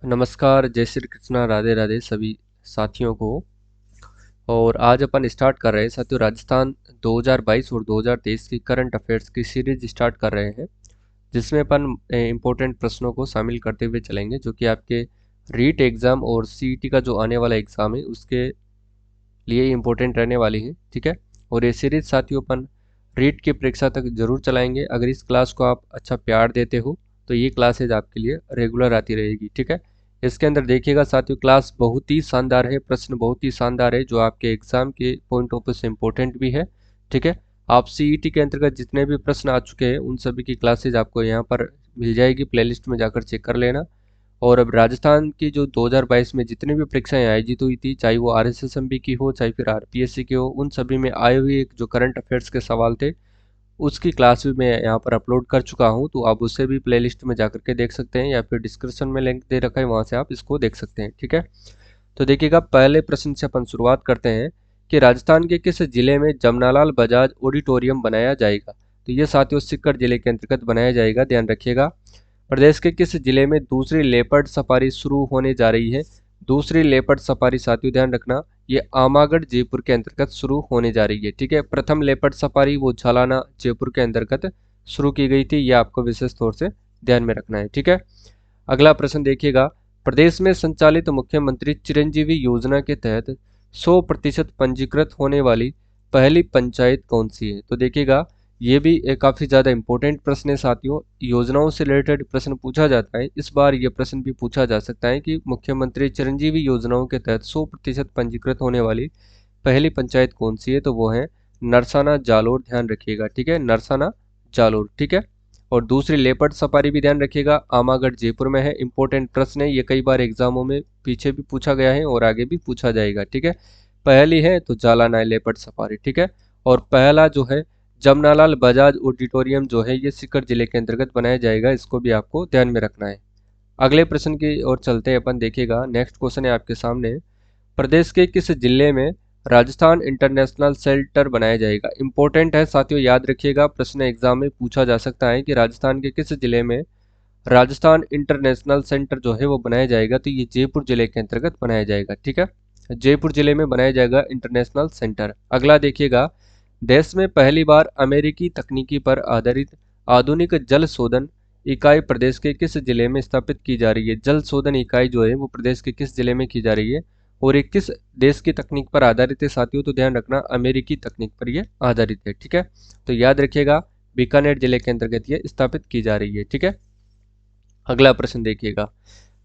नमस्कार, जय श्री कृष्णा, राधे राधे सभी साथियों को। और आज अपन स्टार्ट कर रहे हैं साथियों, राजस्थान 2022 और 2023 की करंट अफेयर्स की सीरीज स्टार्ट कर रहे हैं, जिसमें अपन इम्पोर्टेंट प्रश्नों को शामिल करते हुए चलेंगे, जो कि आपके रीट एग्ज़ाम और सीईटी का जो आने वाला एग्ज़ाम है उसके लिए इम्पोर्टेंट रहने वाली है। ठीक है। और ये सीरीज साथियों अपन रीट की परीक्षा तक जरूर चलाएंगे। अगर इस क्लास को आप अच्छा प्यार देते हो तो ये क्लासेज आपके लिए रेगुलर आती रहेगी। ठीक है। इसके अंदर देखिएगा साथियों, क्लास बहुत ही शानदार है, प्रश्न बहुत ही शानदार है, जो आपके एग्जाम के पॉइंट ऑफ व्यू से इम्पोर्टेंट भी है। ठीक है। आप सीईटी के अंतर्गत जितने भी प्रश्न आ चुके हैं उन सभी की क्लासेज आपको यहाँ पर मिल जाएगी, प्लेलिस्ट में जाकर चेक कर लेना। और अब राजस्थान की जो 2022 में जितनी भी परीक्षाएं आयोजित हुई थी, चाहे वो आरएसएसएमबी की हो चाहे फिर आरपीएससी की हो, उन सभी में आए हुए जो करंट अफेयर्स के सवाल थे उसकी क्लास भी मैं यहाँ पर अपलोड कर चुका हूँ, तो आप उससे भी प्लेलिस्ट में जाकर के देख सकते हैं, या फिर डिस्क्रिप्शन में लिंक दे रखा है, वहाँ से आप इसको देख सकते हैं। ठीक है। तो देखिएगा, पहले प्रश्न से अपन शुरुआत करते हैं कि राजस्थान के किस जिले में जमनालाल बजाज ऑडिटोरियम बनाया जाएगा। तो ये साथियों सीकर जिले के अंतर्गत बनाया जाएगा, ध्यान रखिएगा। प्रदेश के किस जिले में दूसरी लेपर्ड सफारी शुरू होने जा रही है। दूसरी लेपर्ड सफारी साथियों ध्यान रखना, ये आमागढ़ जयपुर के अंतर्गत शुरू होने जा रही है। ठीक है। प्रथम लेपर्ड सफारी वो झालाना जयपुर के अंतर्गत शुरू की गई थी, यह आपको विशेष तौर से ध्यान में रखना है। ठीक है। अगला प्रश्न देखिएगा, प्रदेश में संचालित मुख्यमंत्री चिरंजीवी योजना के तहत 100% पंजीकृत होने वाली पहली पंचायत कौन सी है। तो देखिएगा, ये भी एक काफ़ी ज़्यादा इंपॉर्टेंट प्रश्न है साथियों। योजनाओं से रिलेटेड प्रश्न पूछा जाता है, इस बार ये प्रश्न भी पूछा जा सकता है कि मुख्यमंत्री चिरंजीवी योजनाओं के तहत 100% पंजीकृत होने वाली पहली पंचायत कौन सी है। तो वो है नरसाना जालोर, ध्यान रखिएगा। ठीक है, नरसाना जालोर। ठीक है। और दूसरी लेपर्ड सफारी भी ध्यान रखिएगा, आमागढ़ जयपुर में है। इंपॉर्टेंट प्रश्न है, ये कई बार एग्जामों में पीछे भी पूछा गया है और आगे भी पूछा जाएगा। ठीक है। पहली है तो जालाना लेपर्ड सफारी। ठीक है। और पहला जो है जमनालाल बजाज ऑडिटोरियम जो है ये सीकर जिले के अंतर्गत बनाया जाएगा, इसको भी आपको ध्यान में रखना है। अगले प्रश्न की ओर चलते हैं अपन। देखिएगा, नेक्स्ट क्वेश्चन है आपके सामने, प्रदेश के किस जिले में राजस्थान इंटरनेशनल सेंटर बनाया जाएगा। इंपॉर्टेंट है साथियों, याद रखिएगा, प्रश्न एग्जाम में पूछा जा सकता है कि राजस्थान के किस जिले में राजस्थान इंटरनेशनल सेंटर जो है वो बनाया जाएगा। तो ये जयपुर जिले के अंतर्गत बनाया जाएगा। ठीक है, जयपुर जिले में बनाया जाएगा इंटरनेशनल सेंटर। अगला देखिएगा, देश में पहली बार अमेरिकी तकनीकी पर आधारित आधुनिक जल शोधन इकाई प्रदेश के किस जिले में स्थापित की जा रही है। जल शोधन इकाई जो है वो प्रदेश के किस जिले में की जा रही है और ये किस देश की तकनीक पर आधारित है साथियों। तो ध्यान रखना, अमेरिकी तकनीक पर ये आधारित है। ठीक है। तो याद रखिएगा, बीकानेर जिले के अंतर्गत ये स्थापित की जा रही है। ठीक है। अगला प्रश्न देखिएगा,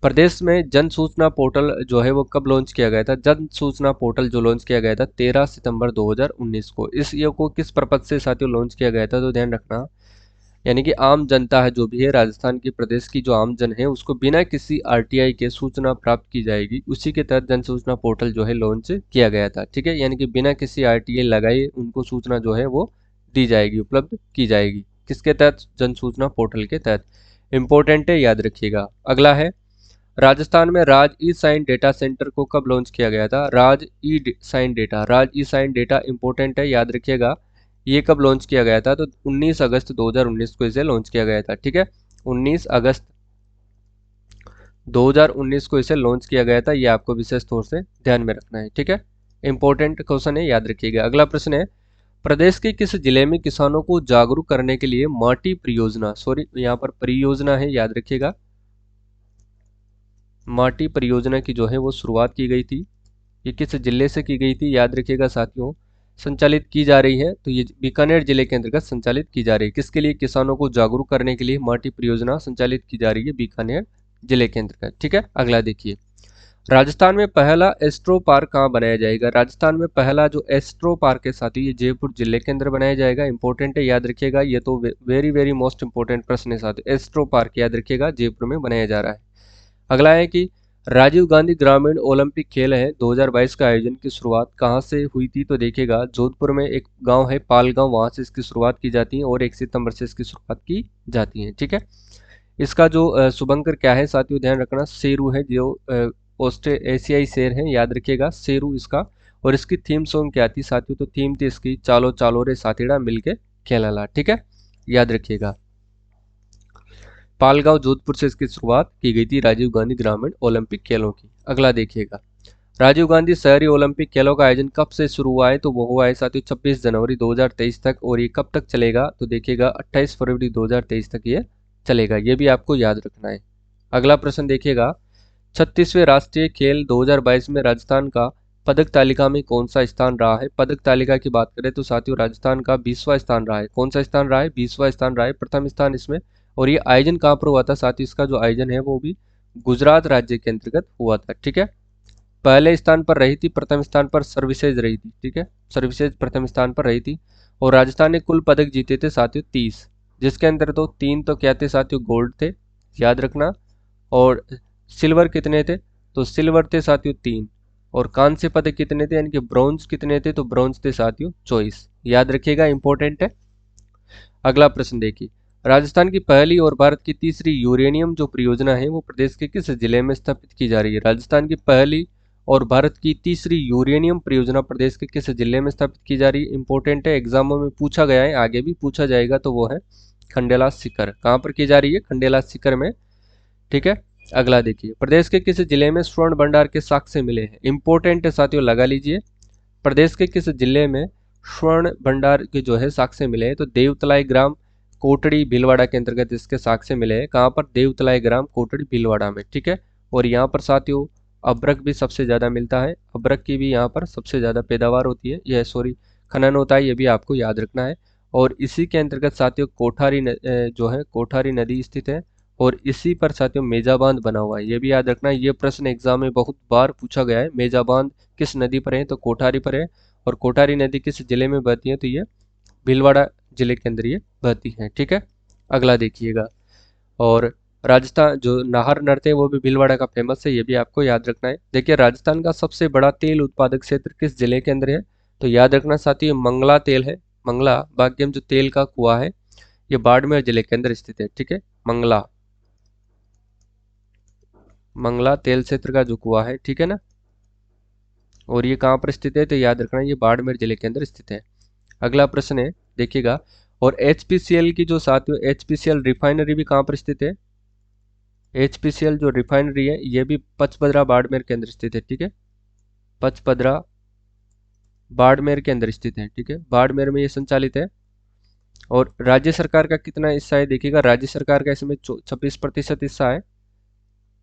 प्रदेश में जन सूचना पोर्टल जो है वो कब लॉन्च किया गया था। जन सूचना पोर्टल जो लॉन्च किया गया था 13 सितंबर 2019 को। इस ईयर को किस पर्पज से साथियों लॉन्च किया गया था। तो ध्यान रखना, यानी कि आम जनता है जो भी है राजस्थान की प्रदेश की जो आम जन है उसको बिना किसी आरटीआई के सूचना प्राप्त की जाएगी, उसी के तहत जन सूचना पोर्टल जो है लॉन्च किया गया था। ठीक है, यानी कि बिना किसी आरटीआई लगाए उनको सूचना जो है वो दी जाएगी, उपलब्ध की जाएगी। किसके तहत, जन सूचना पोर्टल के तहत। इंपॉर्टेंट है, याद रखिएगा। अगला है, राजस्थान में राज ई साइन डेटा सेंटर को कब लॉन्च किया गया था। राज ई साइन डेटा, राज ई साइन डेटा इंपॉर्टेंट है, याद रखिएगा। ये कब लॉन्च किया गया था। तो 19 अगस्त 2019 को इसे लॉन्च किया गया था। ठीक है, 19 अगस्त 2019 को इसे लॉन्च किया गया था, ये आपको विशेष तौर से ध्यान में रखना है। ठीक है, इंपॉर्टेंट क्वेश्चन है, याद रखिएगा। अगला प्रश्न है, प्रदेश के किस जिले में किसानों को जागरूक करने के लिए माटी परियोजना, सॉरी यहाँ पर परियोजना है, याद रखिएगा, माटी परियोजना की जो है वो शुरुआत की गई थी। ये किस जिले से की गई थी, याद रखिएगा साथियों, संचालित की जा रही है। तो ये बीकानेर जिले के अंतर्गत संचालित की जा रही है। किसके लिए, किसानों को जागरूक करने के लिए माटी परियोजना संचालित की जा रही है बीकानेर जिले के अंतर्गत। ठीक है। अगला देखिए, राजस्थान में पहला एस्ट्रो पार्क कहाँ बनाया जाएगा। राजस्थान में पहला जो एस्ट्रो पार्क है साथी, ये जयपुर जिले के अंदर बनाया जाएगा। इंपॉर्टेंट है, याद रखिएगा, ये तो वेरी वेरी मोस्ट इंपॉर्टेंट प्रश्न है साथी। एस्ट्रो पार्क याद रखिएगा, जयपुर में बनाया जा रहा है। अगला है कि राजीव गांधी ग्रामीण ओलंपिक खेल है 2022 का आयोजन की शुरुआत कहाँ से हुई थी। तो देखिएगा, जोधपुर में एक गांव है पालगांव, वहां से इसकी शुरुआत की जाती है और 1 सितंबर से इसकी शुरुआत की जाती है। ठीक है। इसका जो शुभंकर क्या है साथियों, ध्यान रखना, शेरू है, जो एशियाई शेर है, याद रखिएगा, शेरू इसका। और इसकी थीम सॉन्ग क्या थी साथियों। तो थीम थी इसकी चालो चालो रे साथीड़ा मिलके खेलाला। ठीक है, याद रखिएगा। पालगांव जोधपुर से इसकी शुरुआत की गई थी राजीव गांधी ग्रामीण ओलंपिक खेलों की। अगला देखिएगा, राजीव गांधी शहरी ओलंपिक खेलों का आयोजन कब से शुरू हुआ है? तो वो हुआ है साथियों 26 जनवरी 2023 तक। और ये कब तक चलेगा? तो देखिएगा 28 फरवरी 2023 तक ये चलेगा, ये भी आपको याद रखना है। अगला प्रश्न देखिएगा, 36वें राष्ट्रीय खेल 2022 में राजस्थान का पदक तालिका में कौन सा स्थान रहा है? पदक तालिका की बात करें तो साथियों राजस्थान का 20वां स्थान रहा है। कौन सा स्थान रहा है? 20वां स्थान रहा है, प्रथम स्थान इसमें। और ये आयोजन कहाँ पर हुआ था साथियों? इसका जो आयोजन है वो भी गुजरात राज्य के अंतर्गत हुआ था। ठीक है, पहले स्थान पर रही थी, प्रथम स्थान पर सर्विसेज रही थी। ठीक है, सर्विसेज प्रथम स्थान पर रही थी। और राजस्थान ने कुल पदक जीते थे साथियों 30, जिसके अंदर तो 3 तो क्या थे साथियों? गोल्ड थे, याद रखना। और सिल्वर कितने थे? तो सिल्वर थे साथियों 3। और कांस्य पदक कितने थे, यानी कि ब्रॉन्ज कितने थे? तो ब्रॉन्ज थे साथियों 24, याद रखिएगा, इंपॉर्टेंट है। अगला प्रश्न देखिए, राजस्थान की पहली और भारत की तीसरी यूरेनियम जो परियोजना है वो प्रदेश के किस जिले में स्थापित की जा रही है? राजस्थान की पहली और भारत की तीसरी यूरेनियम परियोजना प्रदेश के किस जिले में स्थापित की जा रही है? इंपॉर्टेंट है, एग्जामों में पूछा गया है, आगे भी पूछा जाएगा। तो वो है खंडेला सीकर। कहाँ पर की जा रही है? खंडेला सीकर में। ठीक है, अगला देखिए, प्रदेश के किस जिले में स्वर्ण भंडार के साक्ष्य मिले हैं? इंपॉर्टेंट है साथियों, लगा लीजिए। प्रदेश के किस जिले में स्वर्ण भंडार के जो है साक्ष्य मिले हैं? तो देवतलाई ग्राम कोटड़ी भीलवाड़ा के अंतर्गत इसके साक्ष्य मिले हैं। कहाँ पर? देवतलाई ग्राम कोटड़ी भीलवाड़ा में। ठीक है, और यहाँ पर साथियों अभ्रक भी सबसे ज्यादा मिलता है, अभ्रक की भी यहाँ पर सबसे ज्यादा पैदावार होती है, यह सॉरी खनन होता है, ये भी आपको याद रखना है। और इसी के अंतर्गत साथियों जो है कोठारी नदी स्थित है। और इसी पर साथियों मेजा बांध बना हुआ है, ये भी याद रखना है। ये प्रश्न एग्जाम में बहुत बार पूछा गया है। मेजा बांध किस नदी पर है? तो कोठारी पर है। और कोठारी नदी किस जिले में बहती है? तो ये भीलवाड़ा जिले के अंदर ये बहती है। ठीक है, अगला देखिएगा, और राजस्थान जो नाहर नृत्य है वो भी भीलवाड़ा का फेमस है, ये भी आपको याद रखना है। देखिए, राजस्थान का सबसे बड़ा तेल उत्पादक क्षेत्र किस जिले के अंदर है? तो याद रखना साथियों मंगला तेल है। मंगला भाग्यम जो तेल का कुआं है ये बाड़मेर जिले के अंदर स्थित है। ठीक है, मंगला मंगला तेल क्षेत्र का जो कुआं है, ठीक है ना। और ये कहाँ पर स्थित है? तो याद रखना ये बाड़मेर जिले के अंदर स्थित है। अगला प्रश्न है देखिएगा, और एचपीसीएल की जो साथियों एचपीसीएल रिफाइनरी भी कहाँ पर स्थित है? एचपीसीएल जो रिफाइनरी है ये भी पचपदरा बाड़मेर के अंदर स्थित है। ठीक है, पचपदरा बाड़मेर के अंदर स्थित है। ठीक है, बाड़मेर में ये संचालित है। और राज्य सरकार का कितना हिस्सा है? देखिएगा, राज्य सरकार का इसमें 26% हिस्सा है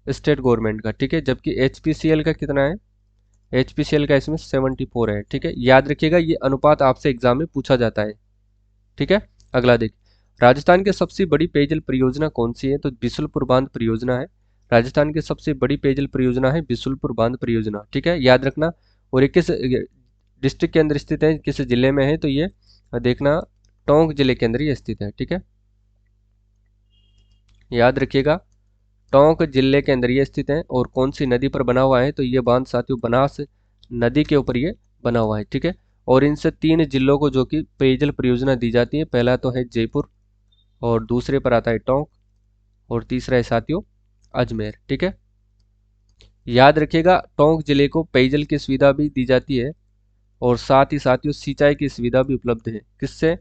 स्टेट गवर्नमेंट का। ठीक है, जबकि एचपीसीएल का कितना है? एचपीसीएल का इसमें 74 है। ठीक है, याद रखिएगा, ये अनुपात आपसे एग्जाम में पूछा जाता है। ठीक है, अगला देख, राजस्थान की सबसे बड़ी पेयजल परियोजना कौन सी है? तो बिशुलपुर बांध परियोजना है। राजस्थान की सबसे बड़ी पेयजल परियोजना है बिशुलपुर बांध परियोजना। ठीक है, याद रखना। और ये किस डिस्ट्रिक्ट के अंदर स्थित है, किस जिले में है? तो ये देखना टोंक जिले के अंदर ये स्थित है। ठीक है, याद रखिएगा, टोंक जिले के अंदर ये स्थित है। और कौन सी नदी पर बना हुआ है? तो ये बांध साथियों बनास नदी के ऊपर ये बना हुआ है। ठीक है, और इनसे 3 जिलों को जो कि पेयजल परियोजना दी जाती है, पहला तो है जयपुर, और दूसरे पर आता है टोंक, और तीसरा है साथियों अजमेर। ठीक है, याद रखिएगा, टोंक जिले को पेयजल की सुविधा भी दी जाती है, और साथ ही साथियों सिंचाई की सुविधा भी उपलब्ध है। किससे?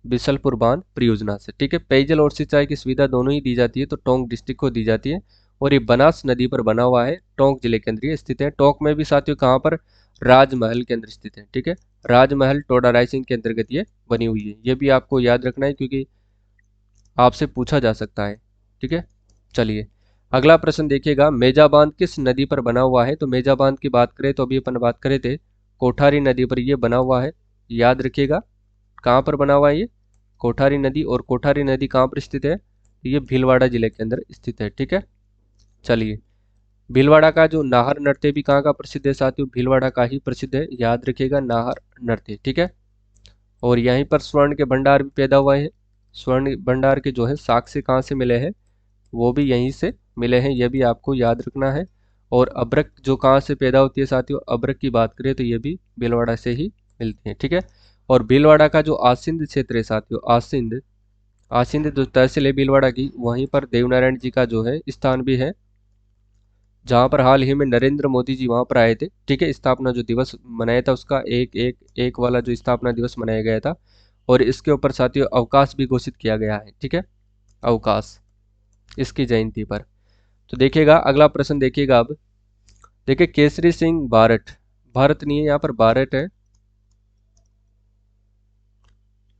बिशलपुर बांध परियोजना से। ठीक है, पेयजल और सिंचाई की सुविधा दोनों ही दी जाती है, तो टोंक डिस्ट्रिक्ट को दी जाती है। और ये बनास नदी पर बना हुआ है, टोंक जिले के अंदर ये स्थित है। टोंक में भी साथियों कहाँ पर? राजमहल के अंदर स्थित है। ठीक है, राजमहल टोडा राइसिंग के अंतर्गत ये बनी हुई है, ये भी आपको याद रखना है क्योंकि आपसे पूछा जा सकता है। ठीक है, चलिए अगला प्रश्न देखिएगा, मेजा बांध किस नदी पर बना हुआ है? तो मेजा बांध की बात करें तो अभी अपन बात करे थे कोठारी नदी पर ये बना हुआ है, याद रखिएगा। कहाँ पर बना हुआ है ये? कोठारी नदी। और कोठारी नदी कहाँ पर स्थित है? ये भीलवाड़ा जिले के अंदर स्थित है। ठीक है, चलिए भीलवाड़ा का जो नाहर नृत्य भी कहाँ का प्रसिद्ध है साथियों? भीलवाड़ा का ही प्रसिद्ध है, याद रखिएगा नाहर नृत्य। ठीक है, और यहीं पर स्वर्ण के भंडार भी पैदा हुए हैं। स्वर्ण भंडार के जो है साक्ष्य कहाँ से मिले हैं? वो भी यहीं से मिले हैं, ये भी आपको याद रखना है। और अभ्रक जो कहाँ से पैदा होती है साथियों? अभ्रक की बात करें तो ये भी भीलवाड़ा से ही मिलती है। ठीक है, और भीलवाड़ा का जो आसिंद क्षेत्र है साथियों, आसिंद आसिंद जो तहसील है भीलवाड़ा की, वहीं पर देवनारायण जी का जो है स्थान भी है, जहाँ पर हाल ही में नरेंद्र मोदी जी वहाँ पर आए थे। ठीक है, स्थापना जो दिवस मनाया था उसका एक वाला जो स्थापना दिवस मनाया गया था। और इसके ऊपर साथियों अवकाश भी घोषित किया गया है। ठीक है, अवकाश इसकी जयंती पर। तो देखिएगा अगला प्रश्न, देखिएगा अब, देखिए केसरी सिंह बारट, भारत नहीं है यहाँ पर, बारट है,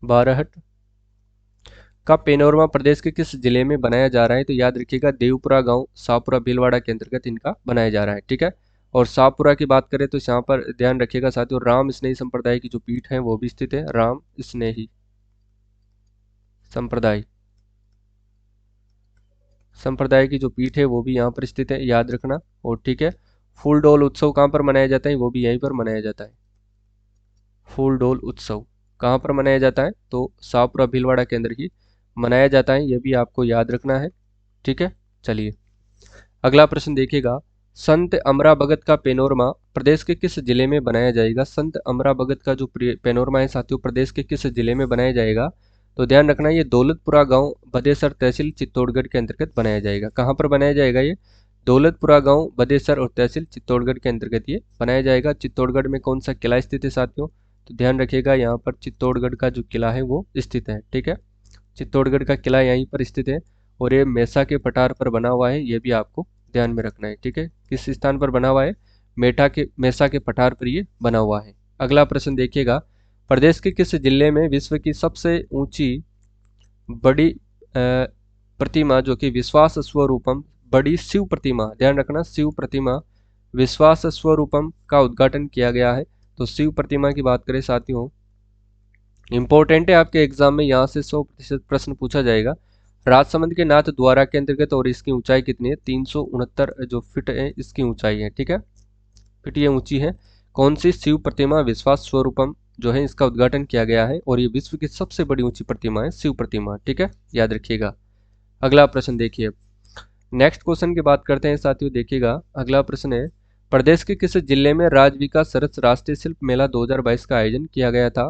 बारहट का पेनोरमा प्रदेश के किस जिले में बनाया जा रहा है? तो याद रखिएगा देवपुरा गांव शाहपुरा भीलवाड़ा के अंतर्गत इनका बनाया जा रहा है, ठीक है। और शाहपुरा की बात करें तो यहाँ पर ध्यान रखिएगा साथियों, राम स्नेही संप्रदाय की जो पीठ है वो भी स्थित है, राम स्नेही संप्रदाय, संप्रदाय की जो पीठ है वो भी यहाँ पर स्थित है, याद रखना। और ठीक है, फूल डोल उत्सव कहाँ पर मनाया जाता है? वो भी यहीं पर मनाया जाता है। फूल डोल उत्सव कहाँ पर मनाया जाता है? तो शाहपुरा भीलवाड़ा के अंदर ही मनाया जाता है, ये भी आपको याद रखना है, ठीक है। चलिए अगला प्रश्न देखिएगा, संत अमरा भगत का पेनोरमा प्रदेश के किस जिले में बनाया जाएगा? संत अमरा भगत का जो पेनोरमा है साथियों, प्रदेश के किस जिले में बनाया जाएगा? तो ध्यान रखना ये दौलतपुरा गांव बदेसर तहसील चित्तौड़गढ़ के अंतर्गत बनाया जाएगा। कहाँ पर बनाया जाएगा? ये दौलतपुरा गांव बदेसर और तहसील चित्तौड़गढ़ के अंतर्गत ये बनाया जाएगा। चित्तौड़गढ़ में कौन सा किला स्थित है साथियों? तो ध्यान रखिएगा यहाँ पर चित्तौड़गढ़ का जो किला है वो स्थित है, ठीक है। चित्तौड़गढ़ का किला यहीं पर स्थित है और ये मेसा के पठार पर बना हुआ है, ये भी आपको ध्यान में रखना है, ठीक है। किस स्थान पर बना हुआ है? मेसा के पठार पर ये बना हुआ है। अगला प्रश्न देखिएगा, प्रदेश के किस जिले में विश्व की सबसे ऊंची बड़ी प्रतिमा जो कि विश्वास स्वरूपम बड़ी शिव प्रतिमा, ध्यान रखना शिव प्रतिमा विश्वास स्वरूपम का उद्घाटन किया गया है? तो शिव प्रतिमा की बात करें साथियों, इंपॉर्टेंट है आपके एग्जाम में, यहाँ से 100% प्रश्न पूछा जाएगा। राजसमंद के नाथ द्वारा के अंतर्गत और इसकी ऊंचाई कितनी है? 369 जो फीट है इसकी ऊंचाई है, ठीक है, फीट ये ऊंची है। कौन सी शिव प्रतिमा विश्वास स्वरूपम जो है इसका उद्घाटन किया गया है और ये विश्व की सबसे बड़ी ऊंची प्रतिमा है शिव प्रतिमा, ठीक है, याद रखिएगा। अगला प्रश्न देखिए, नेक्स्ट क्वेश्चन की बात करते हैं साथियों, देखिएगा अगला प्रश्न है, प्रदेश के किस जिले में राजविका सरस राष्ट्रीय शिल्प मेला 2022 का आयोजन किया गया था?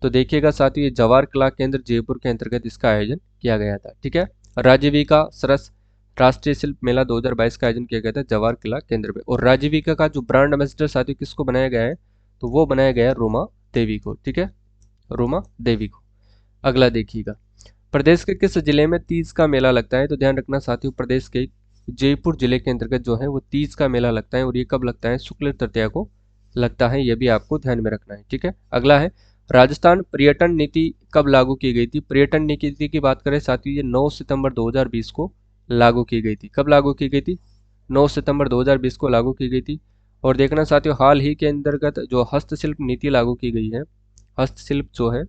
तो देखिएगा साथियों, ये जवाहर कला केंद्र जयपुर के अंतर्गत इसका आयोजन किया गया था, ठीक है। राजीविका सरस राष्ट्रीय शिल्प मेला 2022 का आयोजन किया गया था जवाहर कला केंद्र में। और राजीविका का जो ब्रांड एम्बेसडर साथियों किसको बनाया गया है? तो वो बनाया गया है रोमा देवी को, ठीक है, रोमा देवी को। अगला देखिएगा, प्रदेश के किस जिले में तीज का मेला लगता है? तो ध्यान रखना साथियों, प्रदेश के जयपुर जिले के अंतर्गत जो है वो तीज का मेला लगता है और ये कब लगता है? शुक्ल तृतीया को लगता है, ये भी आपको ध्यान में रखना है, ठीक है। अगला है, राजस्थान पर्यटन नीति कब लागू की गई थी? पर्यटन नीति की बात करें साथियों, ये 9 सितंबर 2020 को लागू की गई थी। कब लागू की गई थी? 9 सितंबर 2020 को लागू की गई थी। और देखना साथियों, हाल ही के अंतर्गत जो हस्तशिल्प नीति लागू की गई है, हस्तशिल्प जो है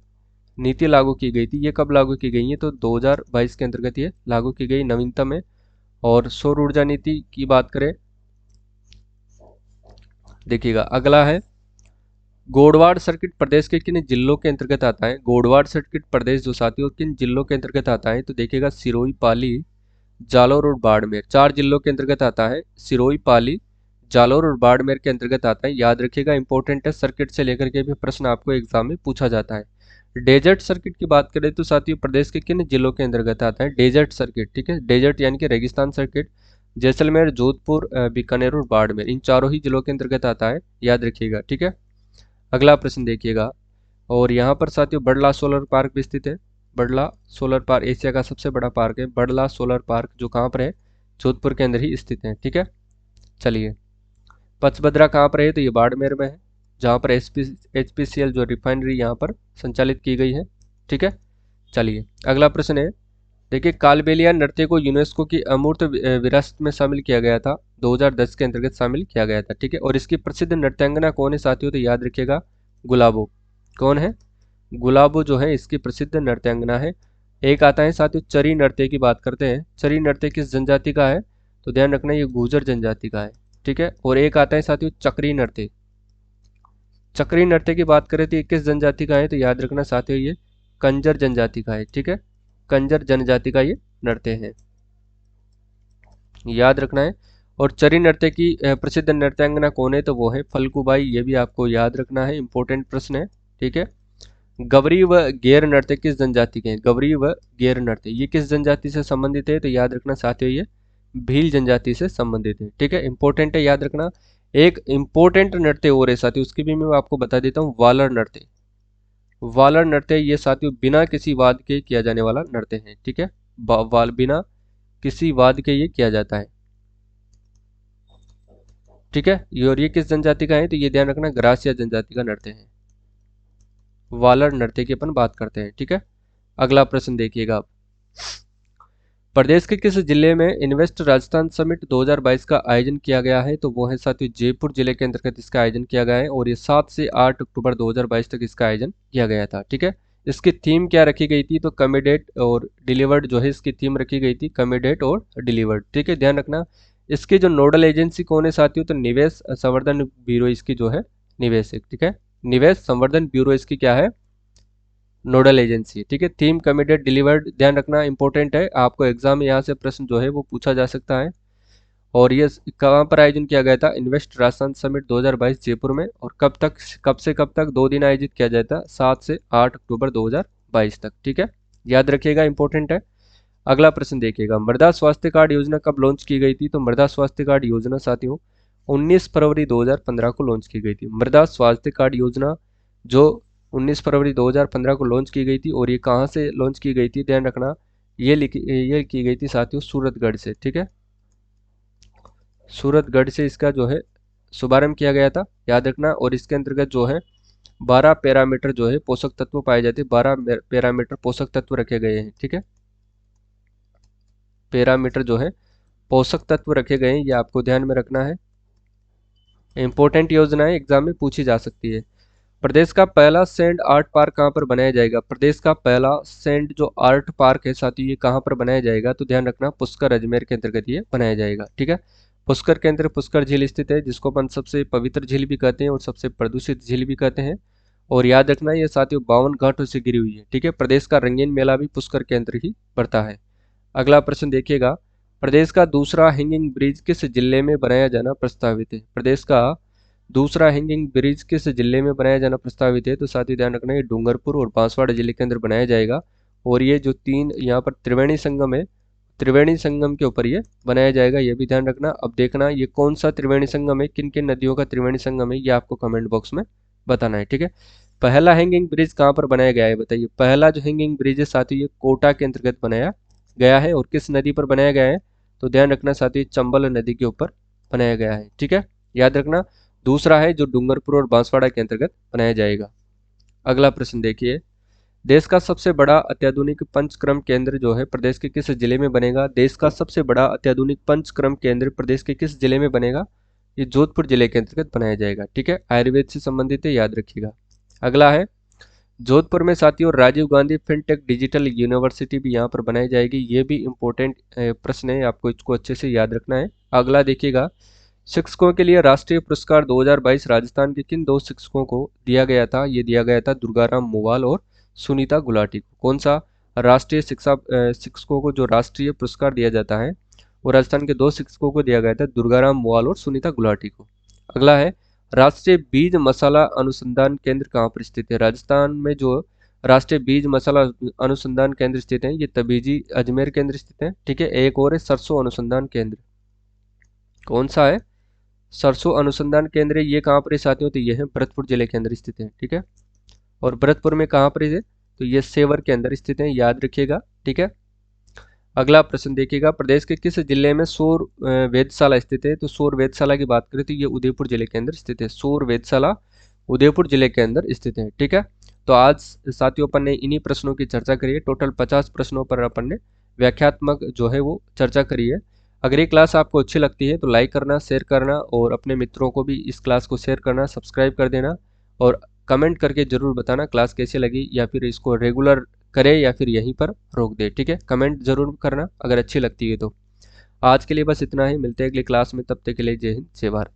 नीति लागू की गई थी, ये कब लागू की गई है? तो 2022 के अंतर्गत ये लागू की गई, नवीनतम है। और सौर ऊर्जा नीति की बात करें, देखिएगा अगला है, गोडवाड़ सर्किट प्रदेश के किन जिलों के अंतर्गत आता है? गोडवाड़ सर्किट प्रदेश जो साथियों किन जिलों के अंतर्गत आता है? तो देखिएगा सिरोही, पाली, जालौर और बाड़मेर, 4 जिलों के अंतर्गत आता है। सिरोही, पाली, जालौर और बाड़मेर के अंतर्गत आता है, याद रखिएगा, इंपॉर्टेंट है, सर्किट से लेकर के भी प्रश्न आपको एग्जाम में पूछा जाता है। डेजर्ट सर्किट की बात करें तो साथियों प्रदेश के किन जिलों के अंतर्गत आता है? डेजर्ट सर्किट, ठीक है, डेजर्ट यानी कि रेगिस्तान सर्किट जैसलमेर, जोधपुर, बीकानेर और बाड़मेर, इन चारों ही जिलों के अंतर्गत आता है, याद रखिएगा, ठीक है। अगला प्रश्न देखिएगा, और यहाँ पर साथियों बड़ला सोलर पार्क भी स्थित है। बड़ला सोलर पार्क एशिया का सबसे बड़ा पार्क है, बड़ला सोलर पार्क जो कहाँ पर है? जोधपुर के अंदर ही स्थित है, ठीक है। चलिए, पचभद्रा कहाँ पर है? तो ये बाड़मेर में है, जहाँ पर HPCL जो रिफाइनरी यहाँ पर संचालित की गई है, ठीक है। चलिए अगला प्रश्न है, देखिए कालबेलिया नृत्य को यूनेस्को की अमूर्त विरासत में शामिल किया गया था, 2010 के अंतर्गत शामिल किया गया था, ठीक है। और इसकी प्रसिद्ध नृत्यांगना कौन है साथियों? तो याद रखिएगा गुलाबो। कौन है? गुलाबो जो है इसकी प्रसिद्ध नृत्यांगना है। एक आता है साथियों चरी नृत्य की बात करते हैं, चरी नृत्य किस जनजाति का है? तो ध्यान रखना ये गुर्जर जनजाति का है, ठीक है। और एक आता है साथियों चक्री नृत्य, चक्री नृत्य की बात करें तो ये किस जनजाति का है? तो याद रखना साथियों ये कंजर जनजाति का है, ठीक है, कंजर जनजाति का ये नृत्य है, याद रखना है। और चरी नृत्य की प्रसिद्ध नृत्यांगना कौन है? तो वो है फल्गुबाई, ये भी आपको याद रखना है, इंपॉर्टेंट प्रश्न है, ठीक है। गवरी व गैर नृत्य किस जनजाति के हैं? गवरी व गैर नृत्य ये किस जनजाति से संबंधित है? तो याद रखना साथियों ये भील जनजाति से संबंधित है, ठीक है, इंपॉर्टेंट है, याद रखना। एक इंपॉर्टेंट नृत्य और है साथियों, उसकी भी मैं आपको बता देता हूँ, वालर नृत्य। वालर नृत्य ये साथियों बिना किसी वाद के किया जाने वाला नृत्य है, ठीक है, बिना किसी वाद के ये किया जाता है। ठीक है, और ये किस जनजाति का है, तो ये ध्यान रखना ग्रासिया जनजाति का नृत्य है। वालर नृत्य की अपन बात करते हैं। ठीक है, अगला प्रश्न देखिएगा आप। प्रदेश के किस जिले में इन्वेस्ट राजस्थान समिट 2022 का आयोजन किया गया है, तो वो है साथियों जयपुर जिले के अंतर्गत इसका आयोजन किया गया है, और ये 7 से 8 अक्टूबर 2022 तक इसका आयोजन किया गया था। ठीक है, इसकी थीम क्या रखी गई थी, तो कमिडेट और डिलीवर्ड जो है इसकी थीम रखी गई थी, कमिडेट और डिलीवर्ड। ठीक है, ध्यान रखना। इसकी जो नोडल एजेंसी कौन है साथियों, तो निवेश संवर्धन ब्यूरो इसकी जो है निवेशक। ठीक है, निवेश संवर्धन ब्यूरो इसकी क्या है, नोडल एजेंसी। ठीक है, थीम कमिटेड डिलीवर्ड ध्यान रखना इंपॉर्टेंट है, आपको एग्जाम में यहाँ से प्रश्न जो है वो पूछा जा सकता है। और ये कहाँ पर आयोजन किया गया था, इन्वेस्ट राजस्थान समिट 2022 जयपुर में। और कब तक, कब से कब तक, 2 दिन आयोजित किया जाता है, 7 से 8 अक्टूबर 2022 तक। ठीक है, याद रखिएगा, इंपॉर्टेंट है। अगला प्रश्न देखिएगा, मृदा स्वास्थ्य कार्ड योजना कब लॉन्च की गई थी, तो मृदा स्वास्थ्य कार्ड योजना साथियों 19 फरवरी 2015 को लॉन्च की गई थी। मृदा स्वास्थ्य कार्ड योजना जो 19 फरवरी 2015 को लॉन्च की गई थी, और ये कहाँ से लॉन्च की गई थी, ध्यान रखना, ये की गई थी साथियों सूरतगढ़ से। ठीक है, सूरतगढ़ से इसका जो है शुभारंभ किया गया था, याद रखना। और इसके अंतर्गत जो है 12 पैरामीटर जो है पोषक तत्व पाए जाते हैं, 12 पैरामीटर पोषक तत्व रखे गए हैं। ठीक है, पैरामीटर जो है पोषक तत्व रखे गए हैं, ये आपको ध्यान में रखना है। इंपॉर्टेंट योजनाएं एग्जाम में पूछी जा सकती है। प्रदेश का पहला सैंड आर्ट पार्क कहाँ पर बनाया जाएगा, प्रदेश का पहला सैंड जो आर्ट पार्क है साथियों ये कहाँ पर बनाया जाएगा, तो ध्यान रखना पुष्कर अजमेर के अंतर्गत ये बनाया जाएगा। ठीक है, पुष्कर के अंतर्गत पुष्कर झील स्थित है, जिसको अपन सबसे पवित्र झील भी कहते हैं और सबसे प्रदूषित झील भी कहते हैं। और याद रखना ये साथियों 52 घाटों से घिरी हुई है। ठीक है, प्रदेश का रंगीन मेला भी पुष्कर के अंतर्गत ही पड़ता है। अगला प्रश्न देखिएगा, प्रदेश का दूसरा हैंगिंग ब्रिज किस जिले में बनाया जाना प्रस्तावित है, प्रदेश का दूसरा हैंगिंग ब्रिज किस जिले में बनाया जाना प्रस्तावित है, तो साथ ही ध्यान रखना ये डूंगरपुर और बांसवाड़ा जिले के अंदर बनाया जाएगा। और ये जो तीन यहाँ पर त्रिवेणी संगम है, त्रिवेणी संगम के ऊपर ये बनाया जाएगा, ये भी ध्यान रखना। अब देखना ये कौन सा त्रिवेणी संगम है, किन किन नदियों का त्रिवेणी संगम है, ये आपको कमेंट बॉक्स में बताना है। ठीक है, पहला हैंगिंग ब्रिज कहाँ पर बनाया गया है, बताइए। पहला जो हैंगिंग ब्रिज है साथियों ये कोटा के अंतर्गत बनाया गया है, और किस नदी पर बनाया गया है, तो ध्यान रखना साथियों चंबल नदी के ऊपर बनाया गया है। ठीक है, याद रखना। दूसरा है जो डूंगरपुर और बांसवाड़ा के अंतर्गत बनाया जाएगा। अगला प्रश्न देखिए, देश का सबसे बड़ा अत्याधुनिक पंचक्रम केंद्र जो है प्रदेश के किस जिले में बनेगा, देश का सबसे बड़ा अत्याधुनिक पंचक्रम केंद्र प्रदेश के किस जिले में बनेगा, ये जोधपुर जिले के अंतर्गत बनाया जाएगा। ठीक है, आयुर्वेद से संबंधित है, याद रखिएगा। अगला है जोधपुर में साथियों Rajiv Gandhi fintech digital university भी यहाँ पर बनाई जाएगी, ये भी इम्पोर्टेंट प्रश्न है, आपको इसको अच्छे से याद रखना है। अगला देखिएगा, शिक्षकों के लिए राष्ट्रीय पुरस्कार 2022 राजस्थान के किन 2 शिक्षकों को दिया गया था, ये दिया गया था दुर्गाराम मोवाल और सुनीता गुलाटी को। कौन सा राष्ट्रीय शिक्षकों को जो राष्ट्रीय पुरस्कार दिया जाता है वो राजस्थान के 2 शिक्षकों को दिया गया था, दुर्गाराम मोवाल और सुनीता गुलाटी को। अगला है राष्ट्रीय बीज मसाला अनुसंधान केंद्र कहाँ पर स्थित है, राजस्थान में जो राष्ट्रीय बीज मसाला अनुसंधान केंद्र स्थित है ये तबीजी अजमेर केंद्र स्थित है। ठीक है, एक और है सरसों अनुसंधान केंद्र, कौन सा है, सरसों अनुसंधान केंद्र, ये कहाँ पर है साथियों, तो ये है भरतपुर जिले के अंदर स्थित है। ठीक है, और भरतपुर में कहाँ पर है, तो ये सेवर के अंदर स्थित है, याद रखिएगा। ठीक है, अगला प्रश्न देखिएगा, प्रदेश के किस जिले में सौर वेधशाला स्थित है, तो सौर वेधशाला की बात करें तो ये उदयपुर जिले के अंदर स्थित है, सौर वेधशाला उदयपुर जिले के अंदर स्थित है। ठीक है, तो आज साथियों अपन ने इन्हीं प्रश्नों की चर्चा करी है, टोटल 50 प्रश्नों पर अपन ने व्याख्यात्मक जो है वो चर्चा करी है। अगर ये क्लास आपको अच्छी लगती है तो लाइक करना, शेयर करना, और अपने मित्रों को भी इस क्लास को शेयर करना, सब्सक्राइब कर देना, और कमेंट करके जरूर बताना क्लास कैसी लगी, या फिर इसको रेगुलर करे या फिर यहीं पर रोक दे। ठीक है, कमेंट जरूर करना अगर अच्छी लगती है तो। आज के लिए बस इतना ही, मिलते हैं अगली क्लास में, तब तक के लिए जय हिंद जय भारत।